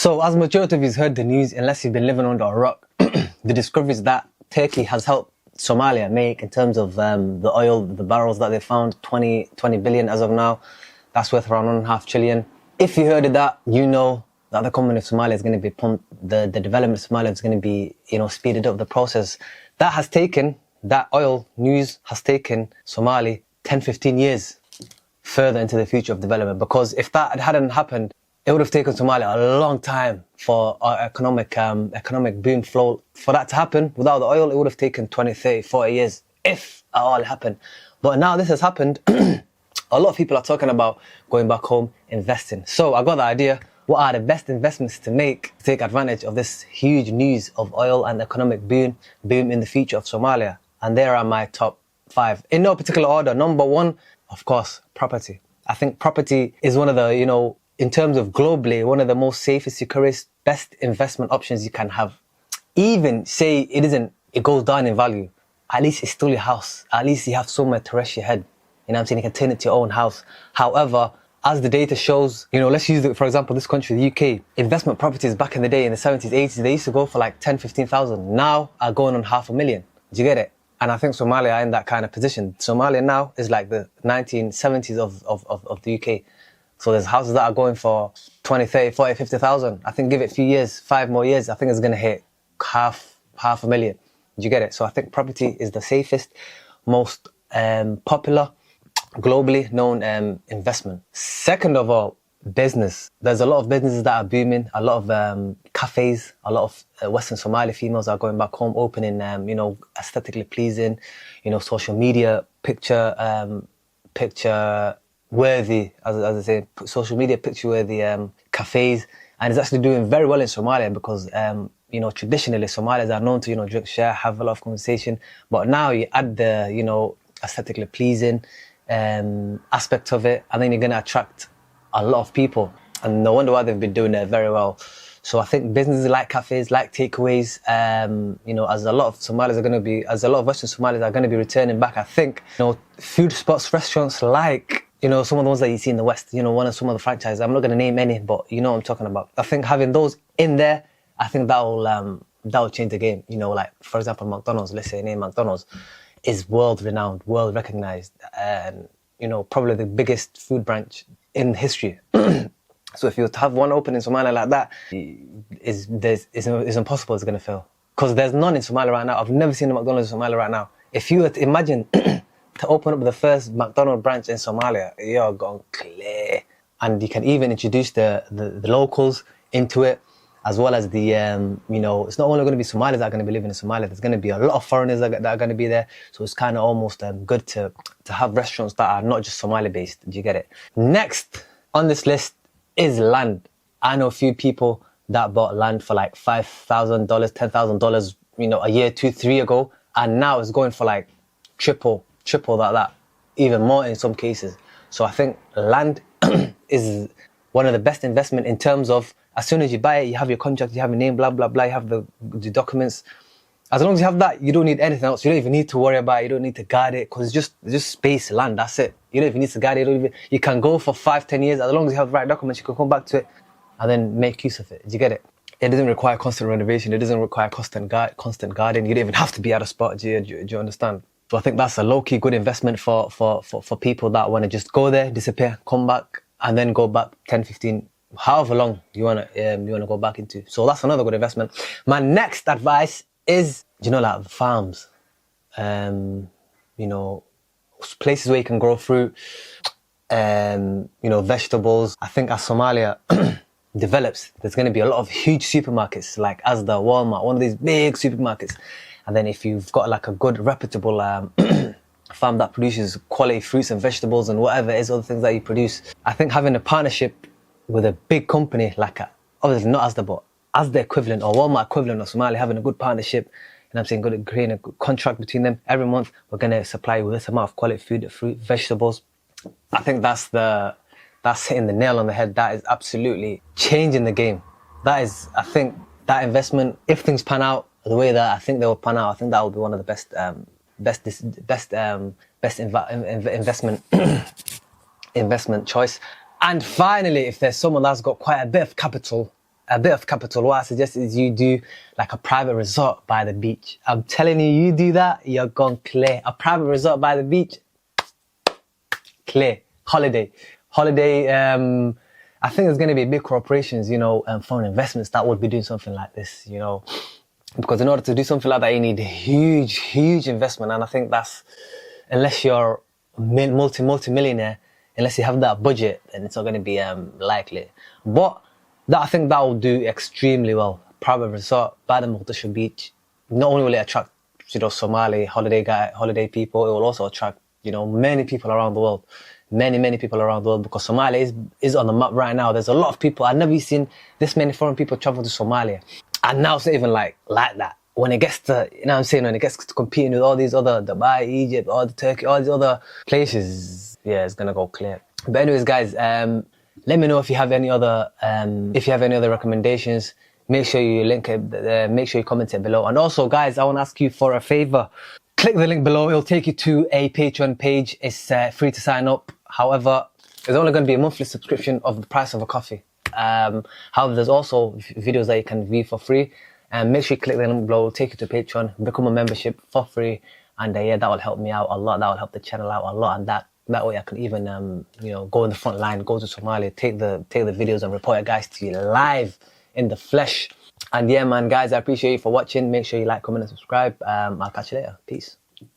So, as majority of you heard the news, unless you've been living under a rock, the discoveries that Turkey has helped Somalia make in terms of the oil, the barrels that they found, 20 billion as of now. That's worth around 1.5 trillion. If you heard of that, you know that the economy of Somalia is going to be pumped, the development of Somalia is going to be, speeded up the process. That oil news has taken Somali 10, 15 years further into the future of development, because if that hadn't happened, it would have taken Somalia a long time for our economic boom flow. For that to happen, without the oil, it would have taken 20, 30, 40 years, if at all it happened. But now this has happened, a lot of people are talking about going back home, investing. So I got the idea, what are the best investments to make to take advantage of this huge news of oil and economic boom in the future of Somalia? And there are my top 5. In no particular order. Number 1, of course, property. I think property is one of the, in terms of globally, one of the most safest, securest, best investment options you can have. Even say it goes down in value, at least it's still your house. At least you have somewhere to rest your head. You know what I'm saying? You can turn it to your own house. However, as the data shows, let's use, for example, this country, the UK, investment properties back in the day, in the 70s, 80s, they used to go for like 10, 15,000. Now are going on 500,000. Do you get it? And I think Somalia are in that kind of position. Somalia now is like the 1970s of the UK. So there's houses that are going for 20, 30, 40, 50,000. I think give it a few years, 5 more years, I think it's going to hit half a million. Do you get it? So I think property is the safest, most popular, globally known investment. Second of all, business. There's a lot of businesses that are booming, a lot of cafes, a lot of Western Somali females are going back home, opening, aesthetically pleasing, social media picture worthy, as I say, social media picture worthy cafes. And it's actually doing very well in Somalia because, traditionally Somalis are known to, drink, share, have a lot of conversation. But now you add the, aesthetically pleasing aspect of it, and then you're going to attract a lot of people. And no wonder why they've been doing it very well. So I think businesses like cafes, like takeaways, as a lot of Western Somalis are going to be returning back, I think, food spots, restaurants like, some of the ones that you see in the West, some of the franchises, I'm not going to name any, but you know what I'm talking about. I think having those in there, I think that'll change the game. Like, for example, McDonald's, let's say name McDonald's, is world renowned, world recognized, and, probably the biggest food branch in history. So if you were to have one open in Somalia like that, it's impossible it's going to fail. Because there's none in Somalia right now. I've never seen a McDonald's in Somalia right now. If you were to imagine to open up the first McDonald's branch in Somalia, you're going clear. And you can even introduce the locals into it, as well as the, it's not only going to be Somalis that are going to be living in Somalia, there's going to be a lot of foreigners that are going to be there. So it's kind of almost good to have restaurants that are not just Somali based. Do you get it? Next on this list is land. I know a few people that bought land for like $5,000, $10,000, a year, 2, 3 ago. And now it's going for like triple that, even more in some cases. So I think land is one of the best investment in terms of, as soon as you buy it, you have your contract, you have your name, blah, blah, blah, you have the documents. As long as you have that, you don't need anything else. You don't even need to worry about it. You don't need to guard it, because it's just space, land, that's it. You don't even need to guard it. You can go for 5, 10 years. As long as you have the right documents, you can come back to it and then make use of it. Do you get it? It doesn't require constant renovation. It doesn't require constant guarding. You don't even have to be at a spot. Do you understand? So I think that's a low-key good investment for people that want to just go there, disappear, come back, and then go back 10, 15, however long you wanna go back into. So that's another good investment. My next advice is, like farms, places where you can grow fruit, vegetables. I think as Somalia develops, there's going to be a lot of huge supermarkets like Asda, Walmart, one of these big supermarkets. And then if you've got like a good reputable farm that produces quality fruits and vegetables and whatever it is, other things that you produce, I think having a partnership with a big company like, obviously not Asda, but Asda equivalent or Walmart equivalent of Somalia, having a good partnership, creating a good contract between them. Every month we're going to supply you with this amount of quality food, fruit, vegetables. I think that's hitting the nail on the head. That is absolutely changing the game. I think that investment, if things pan out the way that I think they will pan out, I think that will be one of the best investment choice. And finally, if there's someone that's got quite a bit of capital a bit of capital, what I suggest is you do like a private resort by the beach. I'm telling you, you do that, you're gone clear. A private resort by the beach, clear. Holiday. I think there's going to be big corporations, you know, foreign investments that would be doing something like this, you know, because in order to do something like that, you need a huge investment. And I think that's, unless you're multi-millionaire, unless you have that budget, then it's not going to be likely. But I think that will do extremely well. Private resort by the Mogadishu beach. Not only will it attract, you know, Somali holiday people, it will also attract, you know, many people around the world. Many people around the world, because Somalia is on the map right now. There's a lot of people. I've never seen this many foreign people travel to Somalia. And now it's not even like that. When it gets to, you know what I'm saying, when it gets to competing with all these other Dubai, Egypt, all the Turkey, all these other places, yeah, it's gonna go clear. But anyways, guys, let me know if you have any other recommendations. Make sure you link it, make sure you comment it below. And also, guys, I want to ask you for a favor. Click the link below. It'll take you to a Patreon page. It's free to sign up. However, there's only going to be a monthly subscription of the price of a coffee. However, there's also videos that you can view for free. And make sure you click the link below. It'll take you to Patreon. Become a membership for free. And yeah, that will help me out a lot. That will help the channel out a lot. And that way I can even, you know, go in the front line, go to Somalia, take the videos and report it, guys, to you live in the flesh. And yeah, man, guys, I appreciate you for watching. Make sure you like, comment, and subscribe. I'll catch you later. Peace.